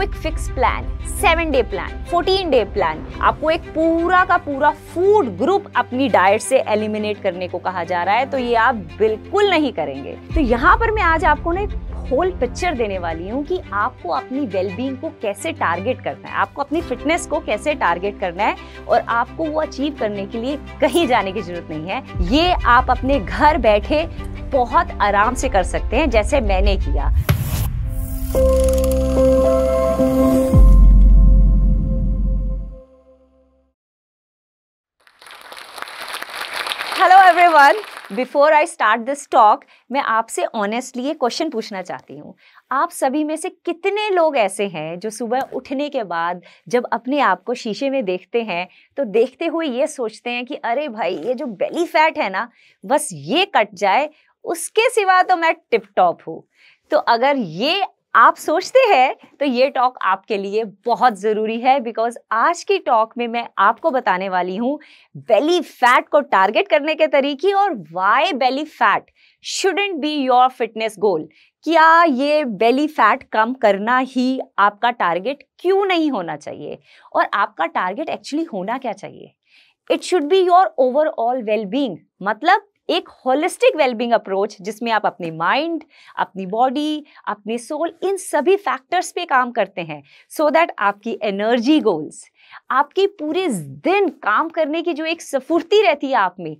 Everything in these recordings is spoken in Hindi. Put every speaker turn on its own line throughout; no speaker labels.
Quick fix plan, 7 day plan, 14 day plan, आपको एक पूरा का पूरा फूड ग्रुप अपनी डाइट से एलिमिनेट करने को कहा जा रहा है, तो ये आप बिल्कुल नहीं करेंगे। तो यहाँ पर मैं आज आपको ना होल पिक्चर देने वाली हूँ कि आपको अपनी वेलबींग को कैसे टारगेट करना है, आपको अपनी फिटनेस को कैसे टारगेट करना है, और आपको वो अचीव करने के लिए कहीं जाने की जरूरत नहीं है। ये आप अपने घर बैठे बहुत आराम से कर सकते हैं, जैसे मैंने किया। Hello everyone, before I start this talk, मैं आपसे ऑनेस्टली ये क्वेश्चन पूछना चाहती हूँ। आप सभी में से कितने लोग ऐसे हैं जो सुबह उठने के बाद जब अपने आप को शीशे में देखते हैं तो देखते हुए ये सोचते हैं कि अरे भाई, ये जो बेली फैट है ना, बस ये कट जाए, उसके सिवा तो मैं टिप टॉप हूँ। तो अगर ये आप सोचते हैं तो ये टॉक आपके लिए बहुत ज़रूरी है, बिकॉज आज की टॉक में मैं आपको बताने वाली हूँ बेली फैट को टारगेट करने के तरीके और why belly fat shouldn't be your fitness goal. क्या ये बेली फैट कम करना ही आपका टारगेट क्यों नहीं होना चाहिए, और आपका टारगेट एक्चुअली होना क्या चाहिए। It should be your overall wellbeing, मतलब एक होलिस्टिक वेलबींग अप्रोच जिसमें आप अपनी माइंड, अपनी बॉडी, अपनी सोल, इन सभी फैक्टर्स पे काम करते हैं, सो दैट आपकी एनर्जी गोल्स, आपकी पूरे दिन काम करने की जो एक स्फूर्ति रहती है आप में,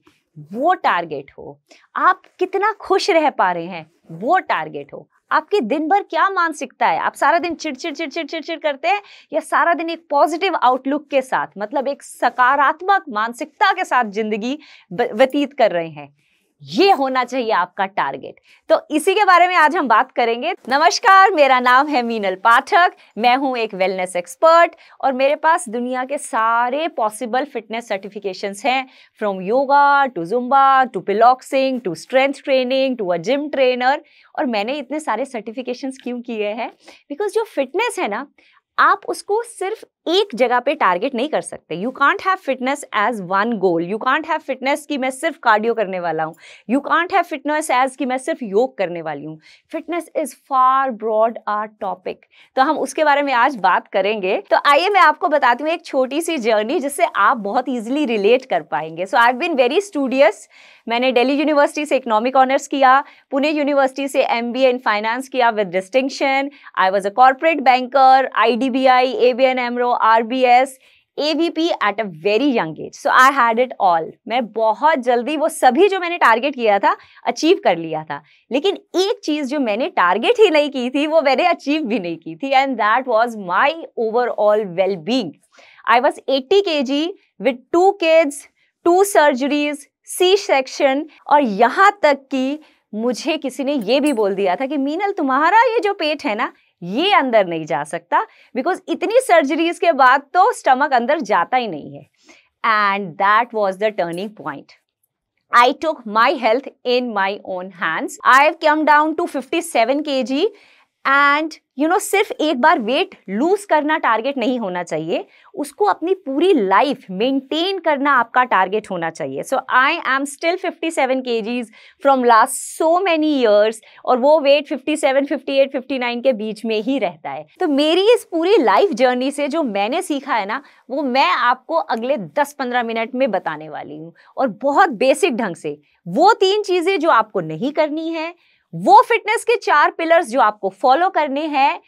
वो टारगेट हो। आप कितना खुश रह पा रहे हैं, वो टारगेट हो। आपके दिन भर क्या मानसिकता है, आप सारा दिन चिड़चिड़ करते हैं, या सारा दिन एक पॉजिटिव आउटलुक के साथ, मतलब एक सकारात्मक मानसिकता के साथ जिंदगी व्यतीत कर रहे हैं। ये होना चाहिए आपका टारगेट। तो इसी के बारे में आज हम बात करेंगे। नमस्कार, मेरा नाम है मीनल पाठक, मैं हूं एक वेलनेस एक्सपर्ट, और मेरे पास दुनिया के सारे पॉसिबल फिटनेस सर्टिफिकेशंस हैं, from yoga to zumba to piloxing to strength training to a gym trainer. और मैंने इतने सारे सर्टिफिकेशंस क्यों किए हैं, बिकॉज जो फिटनेस है ना, आप उसको सिर्फ एक जगह पे टारगेट नहीं कर सकते। You can't have fitness as one goal. You can't have fitness कि मैं सिर्फ कार्डियो करने वाला हूँ। You can't have fitness as कि मैं सिर्फ योग करने वाली हूँ। Fitness is far broader topic, तो हम उसके बारे में आज बात करेंगे। तो आइए मैं आपको बताती हूँ एक छोटी सी जर्नी जिससे आप बहुत ईजिली रिलेट कर पाएंगे। So I have been very studious. मैंने दिल्ली यूनिवर्सिटी से इकोनॉमिक ऑनर्स किया, पुणे यूनिवर्सिटी से MBA इन फाइनेंस किया with distinction. I was a corporate banker, IDBI, ABN AMRO, RBS, AVP at a very young age. So I had it all. मैं बहुत जल्दी वो सभी जो मैंने टारगेट किया था अचीव कर लिया था, लेकिन एक चीज जो मैंने टारगेट ही नहीं की थी वो मैंने अचीव भी नहीं की थी, and that was my overall wellbeing. I was 80 kg with 2 kids, 2 surgeries, C-सेक्शन, और यहाँ तक कि मुझे किसी ने ये भी बोल दिया था कि मीनल, तुम्हारा ये जो पेट है ना, ये अंदर नहीं जा सकता, बिकॉज इतनी सर्जरीज के बाद तो स्टमक अंदर जाता ही नहीं है। And that was the turning point. I took my health in my own hands. I have come down to 57 kg, and सिर्फ एक बार वेट लूज करना टारगेट नहीं होना चाहिए, उसको अपनी पूरी लाइफ मेंटेन करना आपका टारगेट होना चाहिए। So I am still 57 kgs from last so many years, और वो वेट 57, 58, 59 के बीच में ही रहता है। तो मेरी इस पूरी लाइफ जर्नी से जो मैंने सीखा है ना, वो मैं आपको अगले 10-15 मिनट में बताने वाली हूँ, और बहुत बेसिक ढंग से। वो 3 चीजें जो आपको नहीं करनी है, वो फिटनेस के 4 पिलर्स जो आपको फॉलो करने हैं,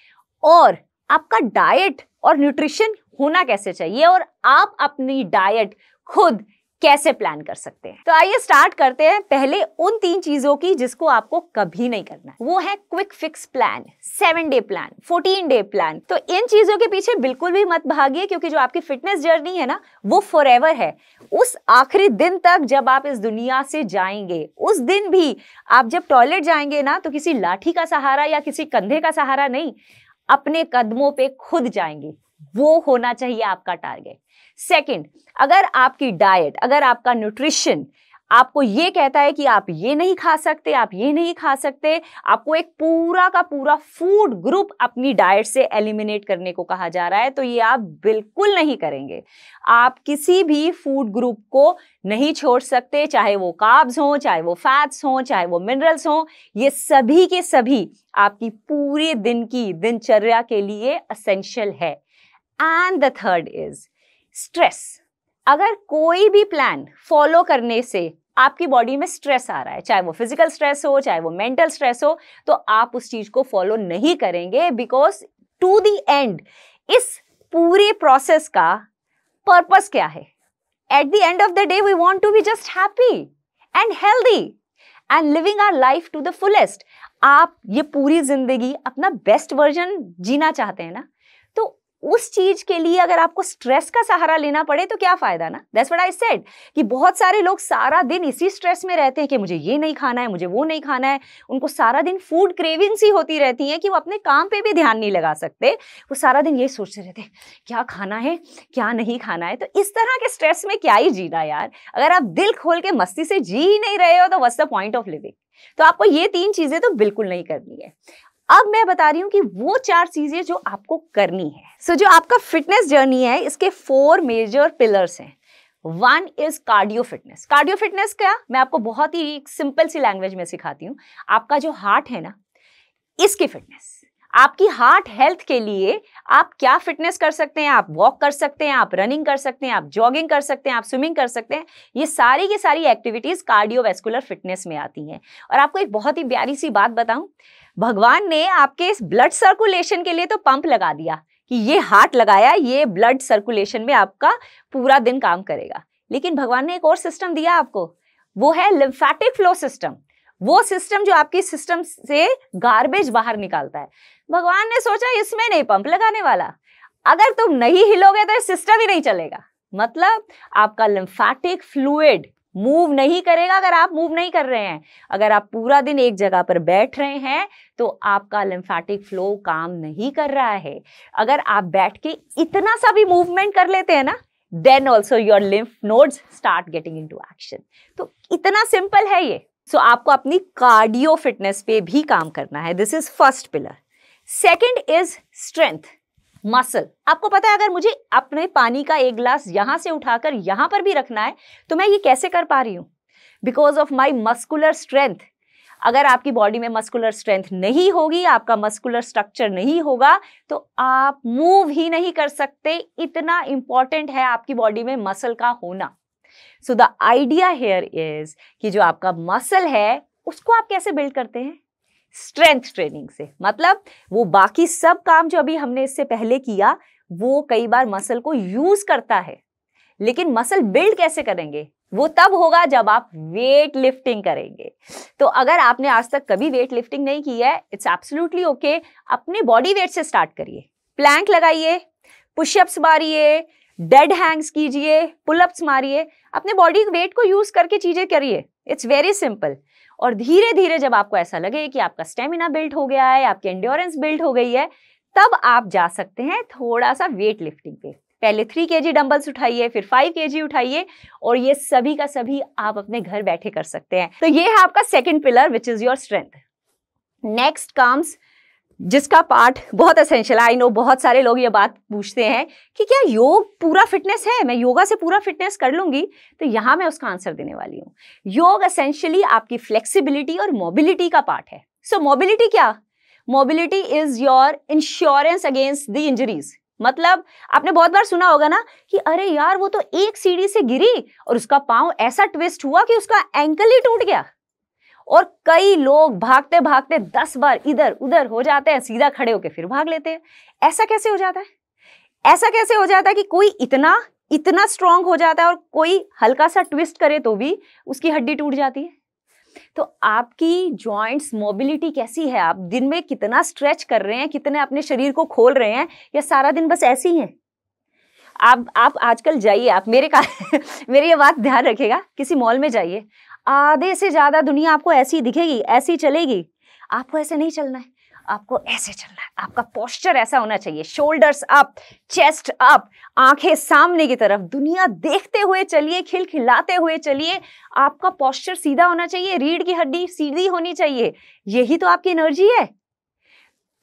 और आपका डाइट और न्यूट्रिशन होना कैसे चाहिए, और आप अपनी डाइट खुद कैसे प्लान कर सकते हैं। तो आइए स्टार्ट करते हैं पहले उन 3 चीजों की जिसको आपको कभी नहीं करना है। वो है quick fix plan, 7 day plan, 14 day plan. तो इन चीजों के पीछे बिल्कुल भी मत भागिए, क्योंकि जो आपकी फिटनेस जर्नी है ना, वो फॉरएवर है। उस आखिरी दिन तक जब आप इस दुनिया से जाएंगे, उस दिन भी आप जब टॉयलेट जाएंगे ना, तो किसी लाठी का सहारा या किसी कंधे का सहारा नहीं, अपने कदमों पे खुद जाएंगे। वो होना चाहिए आपका टारगेट। सेकंड, अगर आपकी डाइट, अगर आपका न्यूट्रिशन आपको ये कहता है कि आप ये नहीं खा सकते, आप ये नहीं खा सकते, आपको एक पूरा का पूरा फूड ग्रुप अपनी डाइट से एलिमिनेट करने को कहा जा रहा है, तो ये आप बिल्कुल नहीं करेंगे। आप किसी भी फूड ग्रुप को नहीं छोड़ सकते, चाहे वो कार्ब्स हों, चाहे वो फैट्स हों, चाहे वो मिनरल्स हों, ये सभी के सभी आपकी पूरे दिन की दिनचर्या के लिए एसेंशियल है। And the third is stress. अगर कोई भी प्लान फॉलो करने से आपकी बॉडी में स्ट्रेस आ रहा है, चाहे वो फिजिकल स्ट्रेस हो, चाहे वो मेंटल स्ट्रेस हो, तो आप उस चीज को फॉलो नहीं करेंगे, बिकॉज टू द एंड इस पूरे प्रोसेस का पर्पस क्या है? At the end of the day we want to be just happy and healthy and living our life to the fullest. आप ये पूरी जिंदगी अपना बेस्ट वर्जन जीना चाहते हैं ना, तो उस चीज के लिए अगर आपको स्ट्रेस का सहारा लेना पड़े तो क्या फायदा ना। दैट्स व्हाट आई सेड कि बहुत सारे लोग सारा दिन इसी स्ट्रेस में रहते हैं कि मुझे ये नहीं खाना है, मुझे वो नहीं खाना है। उनको सारा दिन फूड क्रेविंग्स ही होती रहती हैं कि वो अपने काम पे भी ध्यान नहीं लगा सकते। वो सारा दिन ये सोचते रहते हैं क्या खाना है, क्या नहीं खाना है। तो इस तरह के स्ट्रेस में क्या ही जीना यार। अगर आप दिल खोल के मस्ती से जी ही नहीं रहे हो तो what's the point of living. तो आपको ये 3 चीजें तो बिल्कुल नहीं करनी है। अब मैं बता रही हूं कि वो 4 चीजें जो आपको करनी है। सो जो आपका फिटनेस जर्नी है, इसके 4 मेजर पिलर्स हैं। 1 is cardio fitness. Cardio fitness क्या, मैं आपको बहुत ही सिंपल सी लैंग्वेज में सिखाती हूं। आपका जो हार्ट है ना, इसकी फिटनेस, आपकी हार्ट हेल्थ के लिए आप क्या फिटनेस कर सकते हैं। आप वॉक कर सकते हैं, आप रनिंग कर सकते हैं, आप जॉगिंग कर सकते हैं, आप स्विमिंग कर सकते हैं। ये सारी की सारी एक्टिविटीज कार्डियोवैस्कुलर फिटनेस में आती हैं। और आपको एक बहुत ही प्यारी सी बात बताऊं, भगवान ने आपके इस ब्लड सर्कुलेशन के लिए तो पंप लगा दिया कि ये हार्ट लगाया, ये ब्लड सर्कुलेशन में आपका पूरा दिन काम करेगा। लेकिन भगवान ने एक और सिस्टम दिया आपको, वो है लिम्फेटिक फ्लो सिस्टम। वो सिस्टम जो आपकी सिस्टम से गार्बेज बाहर निकालता है। भगवान ने सोचा इसमें नहीं पंप लगाने वाला, अगर तुम नहीं हिलोगे तो सिस्टम ही नहीं चलेगा। मतलब आपका लिम्फेटिक फ्लूइड मूव नहीं करेगा अगर आप मूव नहीं कर रहे हैं। अगर आप पूरा दिन एक जगह पर बैठ रहे हैं तो आपका लिम्फेटिक फ्लो काम नहीं कर रहा है। अगर आप बैठ के इतना सा भी मूवमेंट कर लेते हैं ना, then also your lymph nodes start getting into action. तो इतना सिंपल है ये। सो आपको अपनी कार्डियो फिटनेस पे भी काम करना है। This is first pillar. Second is strength, muscle. आपको पता है अगर मुझे अपने पानी का एक गिलास यहां से उठाकर यहां पर भी रखना है तो मैं ये कैसे कर पा रही हूं? Because of my muscular strength. अगर आपकी बॉडी में मस्कुलर स्ट्रेंथ नहीं होगी, आपका मस्कुलर स्ट्रक्चर नहीं होगा, तो आप मूव ही नहीं कर सकते। इतना इंपॉर्टेंट है आपकी बॉडी में मसल का होना। So the idea here is कि जो आपका मसल है उसको आप कैसे बिल्ड करते हैं? स्ट्रेंथ ट्रेनिंग से। मतलब वो बाकी सब काम जो अभी हमने इससे पहले किया वो कई बार मसल को यूज करता है, लेकिन मसल बिल्ड कैसे करेंगे? वो तब होगा जब आप वेट लिफ्टिंग करेंगे। तो अगर आपने आज तक कभी वेट लिफ्टिंग नहीं की है, इट्स एब्सोल्युटली ओके। अपने बॉडी वेट से स्टार्ट करिए। प्लैंक लगाइए, पुशअप्स मारिए, डेड हैंग्स कीजिए, पुलअप्स मारिए, अपने बॉडी वेट को यूज करके चीजें करिए। It's very simple. और धीरे धीरे जब आपको ऐसा लगे कि आपका स्टेमिना बिल्ड हो गया है, आपकी एंड्योरेंस बिल्ड हो गई है, तब आप जा सकते हैं थोड़ा सा वेट लिफ्टिंग पे। पहले 3 kg डंबल्स उठाइए, फिर 5 kg उठाइए, और ये सभी का सभी आप अपने घर बैठे कर सकते हैं। तो ये है आपका second pillar which is your strength. Next comes, जिसका पार्ट बहुत एसेंशियल, आई नो बहुत सारे लोग ये बात पूछते हैं कि क्या योग पूरा फिटनेस है, मैं योगा से पूरा फिटनेस कर लूंगी? तो यहां मैं उसका आंसर देने वाली हूं। योग एसेंशियली आपकी फ्लेक्सिबिलिटी और मोबिलिटी का पार्ट है। सो मोबिलिटी क्या? Mobility is your insurance against the injuries. मतलब आपने बहुत बार सुना होगा ना कि अरे यार वो तो एक सीढ़ी से गिरी और उसका पांव ऐसा ट्विस्ट हुआ कि उसका एंकल ही टूट गया। और कई लोग भागते भागते 10 बार इधर उधर हो जाते हैं, सीधा खड़े होके फिर भाग लेते हैं। ऐसा कैसे हो जाता है? ऐसा कैसे हो जाता है कि कोई इतना स्ट्रांग हो जाता है और कोई हल्का सा ट्विस्ट करे तो भी उसकी हड्डी टूट जाती है? तो आपकी जॉइंट्स मोबिलिटी कैसी है? आप दिन में कितना स्ट्रेच कर रहे हैं, कितने अपने शरीर को खोल रहे हैं, या सारा दिन बस ऐसे ही हैं? आप आजकल जाइए, आप मेरी ये बात ध्यान रखिएगा, किसी मॉल में जाइए, आधे से ज्यादा दुनिया आपको ऐसी दिखेगी, ऐसी चलेगी। आपको ऐसे नहीं चलना है। आपको ऐसे चलना है, आपका पोस्चर ऐसा होना चाहिए, शोल्डर्स अप, चेस्ट अप, आंखें सामने की तरफ, दुनिया देखते हुए चलिए, खिलखिलाते हुए चलिए, आपका पोस्चर सीधा होना चाहिए, रीढ़ की हड्डी सीधी होनी चाहिए, यही तो आपकी एनर्जी है।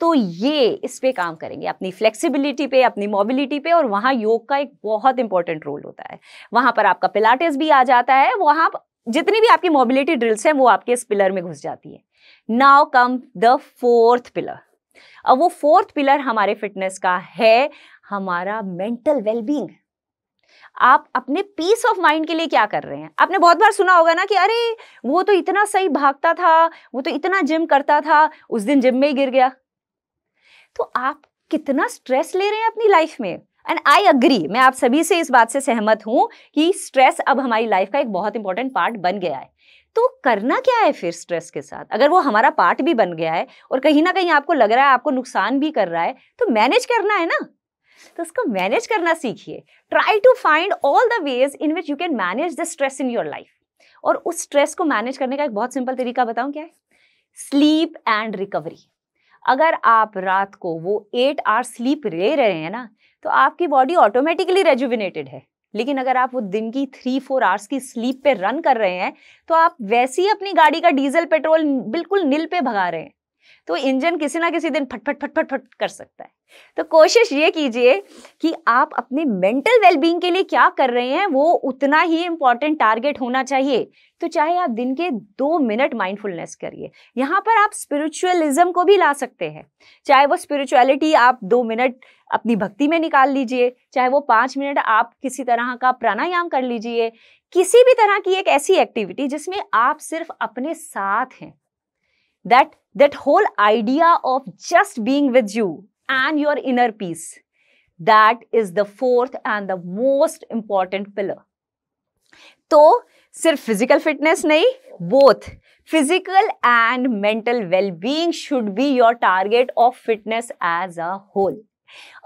तो ये इस पे काम करेंगे, अपनी फ्लेक्सिबिलिटी पे, अपनी मोबिलिटी पे, और वहां योग का एक बहुत इंपॉर्टेंट रोल होता है। वहां पर आपका पिलाटेस भी आ जाता है, वहां जितनी भी आपकी मोबिलिटी ड्रिल्स हैं वो आपके इस पिलर में घुस जाती है। Now come the fourth pillar. अब वो फोर्थ पिलर हमारे फिटनेस का है हमारा मेंटल वेलबींग। आप अपने पीस ऑफ माइंड के लिए क्या कर रहे हैं? आपने बहुत बार सुना होगा ना कि अरे वो तो इतना सही भागता था, वो तो इतना जिम करता था, उस दिन जिम में ही गिर गया। तो आप कितना स्ट्रेस ले रहे हैं अपनी लाइफ में। एंड आई अग्री, मैं आप सभी से इस बात से सहमत हूं कि स्ट्रेस अब हमारी लाइफ का एक बहुत इंपॉर्टेंट पार्ट बन गया है। तो करना क्या है फिर स्ट्रेस के साथ? अगर वो हमारा पार्ट भी बन गया है और कहीं ना कहीं आपको लग रहा है आपको नुकसान भी कर रहा है, तो मैनेज करना है ना। तो उसको मैनेज करना सीखिए। Try to find all the ways in which you can manage the stress in your life. और उस स्ट्रेस को मैनेज करने का एक बहुत सिंपल तरीका बताऊं क्या है? Sleep and recovery. अगर आप रात को वो 8 आवर स्लीप ले रहे हैं ना, तो आपकी बॉडी ऑटोमेटिकली रेजुविनेटेड है। लेकिन अगर आप वो दिन की 3-4 आवर्स की स्लीप पे रन कर रहे हैं, तो आप वैसे ही अपनी गाड़ी का डीजल पेट्रोल बिल्कुल नील पे भगा रहे हैं। तो इंजन किसी ना किसी दिन फट फट फट फट फट कर सकता है। तो कोशिश ये कीजिए कि आप अपने मेंटल वेलबींग के लिए क्या कर रहे हैं वो उतना ही इंपॉर्टेंट टारगेट होना चाहिए। तो चाहे आप दिन के 2 मिनट माइंडफुलनेस करिए, यहाँ पर आप स्पिरिचुअलिज्म को भी ला सकते हैं। चाहे वो स्पिरिचुअलिटी आप 2 मिनट अपनी भक्ति में निकाल लीजिए, चाहे वो 5 मिनट आप किसी तरह का प्राणायाम कर लीजिए, किसी भी तरह की एक ऐसी एक्टिविटी जिसमें आप सिर्फ अपने साथ हैं। That whole idea of just being with you and your inner peace, that is the fourth and the most important pillar. तो सिर्फ फिजिकल फिटनेस नहीं, both physical and mental well-being should be your target of fitness as a whole.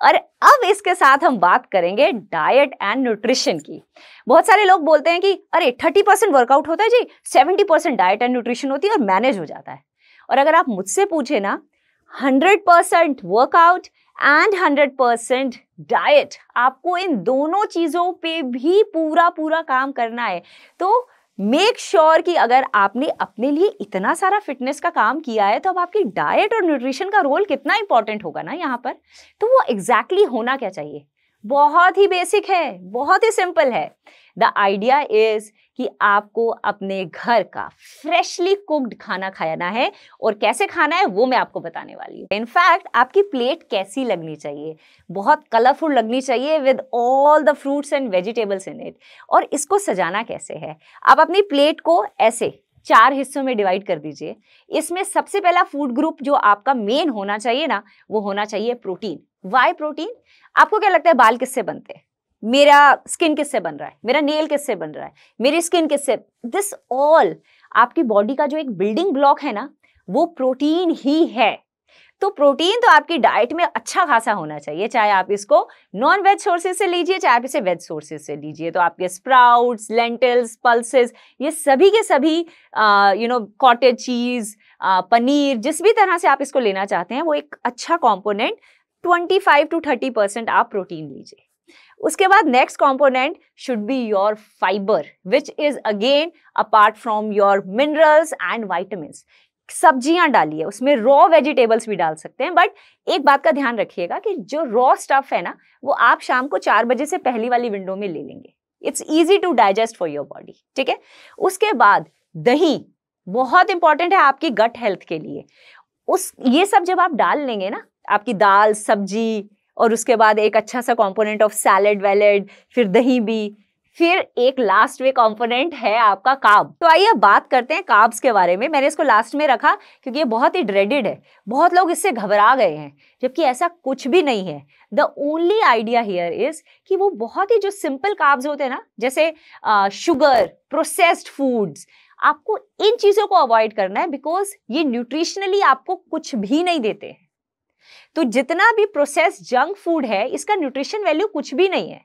और अब इसके साथ हम बात करेंगे डाइट एंड न्यूट्रिशन की। बहुत सारे लोग बोलते हैं कि अरे 30% वर्कआउट होता है जी, 70% डाइट एंड न्यूट्रिशन होती है और मैनेज हो जाता है। और अगर आप मुझसे पूछे ना, 100% वर्कआउट एंड 100% डाइट, आपको इन दोनों चीजों पे भी पूरा काम करना है। तो मेक श्योर कि अगर आपने अपने लिए इतना सारा फिटनेस का काम किया है, तो अब आपकी डाइट और न्यूट्रिशन का रोल कितना इंपॉर्टेंट होगा ना यहाँ पर। तो वो एग्जैक्टली होना क्या चाहिए? बहुत ही बेसिक है, बहुत ही सिंपल है। द आइडिया इज कि आपको अपने घर का फ्रेशली कुक्ड खाना खाना है, और कैसे खाना है वो मैं आपको बताने वाली हूँ। इनफैक्ट आपकी प्लेट कैसी लगनी चाहिए? बहुत कलरफुल लगनी चाहिए with all the fruits and vegetables in it. और इसको सजाना कैसे है? आप अपनी प्लेट को ऐसे 4 हिस्सों में डिवाइड कर दीजिए। इसमें सबसे पहला फूड ग्रुप जो आपका मेन होना चाहिए ना, वो होना चाहिए प्रोटीन। Y protein? आपको क्या लगता है बाल किससे बनते हैं? मेरा स्किन किससे बन रहा है? मेरा नेल किससे बन रहा है? मेरी स्किन किससे? दिस ऑल आपकी बॉडी का जो एक बिल्डिंग ब्लॉक है ना, वो प्रोटीन ही है। तो प्रोटीन तो आपकी डाइट में अच्छा खासा होना चाहिए, चाहे आप इसको नॉन वेज सोर्सेज से लीजिए, चाहे आप इसे वेज सोर्सेज से लीजिए। तो आपके स्प्राउट्स, लेंटिल्स, पल्सेस, ये सभी के सभी कॉटेज चीज, पनीर, जिस भी तरह से आप इसको लेना चाहते हैं, वो एक अच्छा कॉम्पोनेंट 25 to 30% आप प्रोटीन लीजिए। उसके बाद next component should be your fibre, which is again apart from your minerals and vitamins. सब्जियां डालिए, उसमें रॉ वेजिटेबल्स भी डाल सकते हैं, बट एक बात का ध्यान रखिएगा कि जो रॉ स्टफ है ना, वो आप शाम को 4 बजे से पहली वाली विंडो में ले लेंगे। It's easy to digest for your body, ठीक है। उसके बाद दही बहुत इंपॉर्टेंट है आपकी गट हेल्थ के लिए। ये सब जब आप डाल लेंगे ना, आपकी दाल, सब्जी, और उसके बाद एक अच्छा सा कंपोनेंट ऑफ सैलेड वैलेड, फिर दही भी, फिर एक लास्ट में कंपोनेंट है आपका कार्ब। तो आइए बात करते हैं कार्ब्स के बारे में। मैंने इसको लास्ट में रखा क्योंकि ये बहुत ही ड्रेडेड है, बहुत लोग इससे घबरा गए हैं, जबकि ऐसा कुछ भी नहीं है। The only idea here is कि वो बहुत ही जो सिंपल कार्ब्स होते हैं ना, जैसे शुगर, प्रोसेस्ड फूड्स, आपको इन चीजों को अवॉइड करना है, बिकॉज ये न्यूट्रिशनली आपको कुछ भी नहीं देते हैं। तो जितना भी प्रोसेस्ड जंक फूड है, इसका न्यूट्रिशन वैल्यू कुछ भी नहीं है।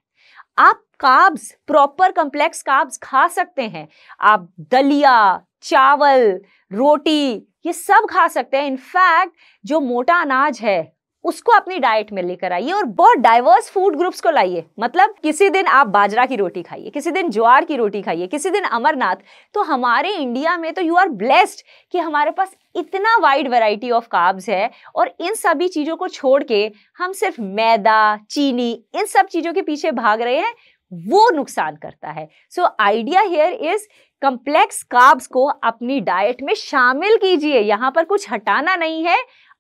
आप कार्ब्स, प्रॉपर कॉम्प्लेक्स कार्ब्स खा सकते हैं। आप दलिया, चावल, रोटी, ये सब खा सकते हैं। इनफैक्ट जो मोटा अनाज है उसको अपनी डाइट में लेकर आइए और बहुत डाइवर्स फूड ग्रुप्स को लाइए। मतलब किसी दिन आप बाजरा की रोटी खाइए, किसी दिन ज्वार की रोटी खाइए, किसी दिन अमरनाथ। तो हमारे इंडिया में तो यू आर ब्लेस्ड कि हमारे पास इतना वाइड वैरायटी ऑफ कार्ब्स है, और इन सभी चीजों को छोड़ के हम सिर्फ मैदा, चीनी, इन सब चीजों के पीछे भाग रहे हैं, वो नुकसान करता है। So idea here is complex carbs को अपनी डाइट में शामिल कीजिए। यहाँ पर कुछ हटाना नहीं है,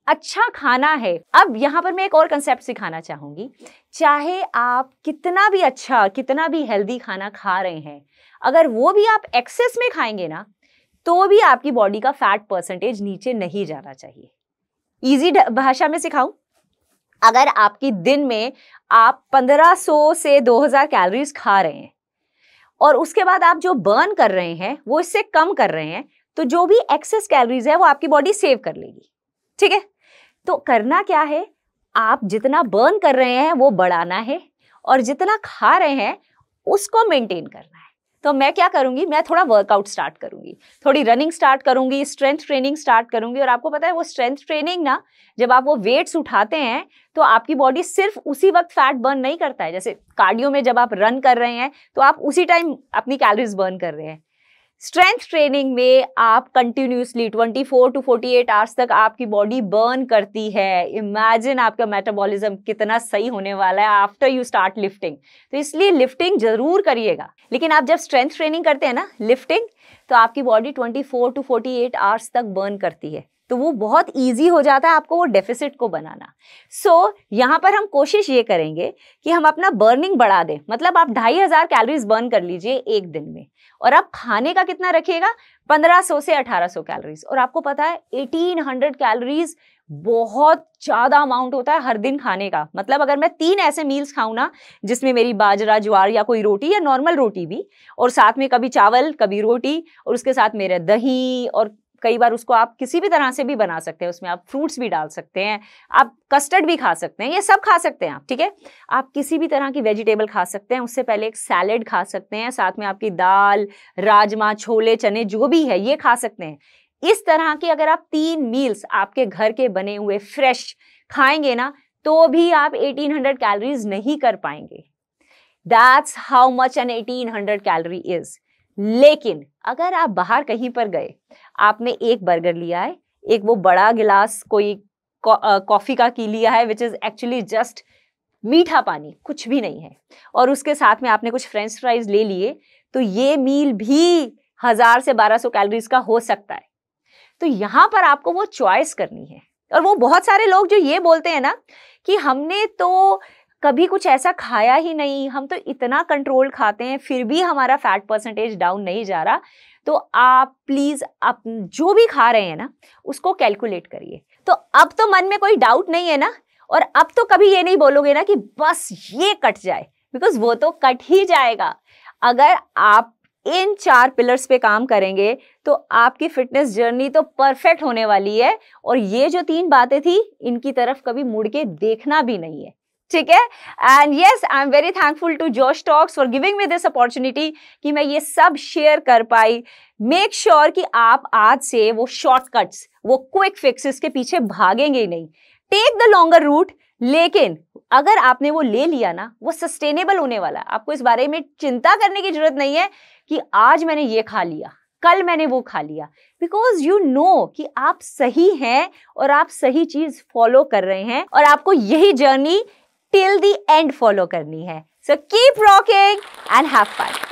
अच्छा खाना है। अब यहाँ पर मैं एक और कंसेप्ट सिखाना चाहूंगी। चाहे आप कितना भी अच्छा, कितना भी हेल्दी खाना खा रहे हैं, अगर वो भी आप एक्सेस में खाएंगे ना, तो भी आपकी बॉडी का फैट परसेंटेज नीचे नहीं जाना चाहिए। इजी भाषा में सिखाऊं, अगर आपकी दिन में आप 1500 से 2000 कैलोरीज खा रहे हैं और उसके बाद आप जो बर्न कर रहे हैं वो इससे कम कर रहे हैं, तो जो भी एक्सेस कैलोरीज है वो आपकी बॉडी सेव कर लेगी। ठीक है, तो करना क्या है, आप जितना बर्न कर रहे हैं वो बढ़ाना है और जितना खा रहे हैं उसको मेंटेन करना है। तो मैं क्या करूंगी, मैं थोड़ा वर्कआउट स्टार्ट करूंगी, थोड़ी रनिंग स्टार्ट करूंगी, स्ट्रेंथ ट्रेनिंग स्टार्ट करूंगी। और आपको पता है वो स्ट्रेंथ ट्रेनिंग ना, जब आप वो वेट्स उठाते हैं तो आपकी बॉडी सिर्फ उसी वक्त फैट बर्न नहीं करता है। जैसे कार्डियो में जब आप रन कर रहे हैं तो आप उसी टाइम अपनी कैलोरीज बर्न कर रहे हैं। स्ट्रेंथ ट्रेनिंग में आप कंटिन्यूसली 24 टू 48 आवर्स तक आपकी बॉडी बर्न करती है। इमेजिन आपका मेटाबॉलिज्म कितना सही होने वाला है आफ्टर यू स्टार्ट लिफ्टिंग। तो इसलिए लिफ्टिंग जरूर करिएगा। लेकिन आप जब स्ट्रेंथ ट्रेनिंग करते हैं ना, लिफ्टिंग, तो आपकी बॉडी 24 टू 48 आवर्स तक बर्न करती है, तो वो बहुत इजी हो जाता है आपको वो डेफिसिट को बनाना। सो यहाँ पर हम कोशिश ये करेंगे कि हम अपना बर्निंग बढ़ा दें। मतलब आप 2500 कैलोरीज बर्न कर लीजिए एक दिन में, और आप खाने का कितना रखिएगा, 1500 से 1800 कैलोरीज। और आपको पता है 1800 कैलोरीज बहुत ज्यादा अमाउंट होता है हर दिन खाने का। मतलब अगर मैं 3 ऐसे मील्स खाऊं ना, जिसमें मेरी बाजरा, ज्वार या कोई रोटी या नॉर्मल रोटी भी, और साथ में कभी चावल, कभी रोटी, और उसके साथ मेरे दही, और कई बार उसको आप किसी भी तरह से भी बना सकते हैं, उसमें आप फ्रूट्स भी डाल सकते हैं, आप कस्टर्ड भी खा सकते हैं, ये सब खा सकते हैं आप। ठीक है, आप किसी भी तरह की वेजिटेबल खा सकते हैं, उससे पहले एक सैलेड खा सकते हैं, साथ में आपकी दाल, राजमा, छोले, चने जो भी है ये खा सकते हैं। इस तरह की अगर आप 3 मील्स आपके घर के बने हुए फ्रेश खाएंगे ना, तो भी आप 1800 कैलोरीज नहीं कर पाएंगे। That's how much an 1800 calorie is. लेकिन अगर आप बाहर कहीं पर गए, आपने एक बर्गर लिया है, एक वो बड़ा गिलास कोई कॉफी का की लिया है, विच इज एक्चुअली जस्ट मीठा पानी, कुछ भी नहीं है, और उसके साथ में आपने कुछ फ्रेंच फ्राइज ले लिए, तो ये मील भी 1000 से 1200 कैलोरीज का हो सकता है। तो यहाँ पर आपको वो चॉइस करनी है। और वो बहुत सारे लोग जो ये बोलते हैं ना कि हमने तो कभी कुछ ऐसा खाया ही नहीं, हम तो इतना कंट्रोल खाते हैं फिर भी हमारा फैट परसेंटेज डाउन नहीं जा रहा, तो आप प्लीज आप जो भी खा रहे हैं ना उसको कैलकुलेट करिए। तो अब तो मन में कोई डाउट नहीं है ना, और अब तो कभी ये नहीं बोलोगे ना कि बस ये कट जाए, बिकॉज वो तो कट ही जाएगा। अगर आप इन 4 पिलर्स पे काम करेंगे तो आपकी फिटनेस जर्नी तो परफेक्ट होने वाली है, और ये जो 3 बातें थी इनकी तरफ कभी मुड़ के देखना भी नहीं है। ठीक है, and yes, I am very thankful to Josh Talks for giving me this opportunity कि मैं ये सब शेयर कर पाई। मेक श्योर कि आप आज से वो शॉर्टकट्स, वो क्विक फिक्सेस के पीछे भागेंगे ही नहीं। टेक द लॉन्गर रूट, लेकिन अगर आपने वो ले लिया ना, वो सस्टेनेबल होने वाला। आपको इस बारे में चिंता करने की जरूरत नहीं है कि आज मैंने ये खा लिया, कल मैंने वो खा लिया, बिकॉज यू नो कि आप सही हैं और आप सही चीज फॉलो कर रहे हैं, और आपको यही journey till the end follow करनी है। So keep rocking and have fun.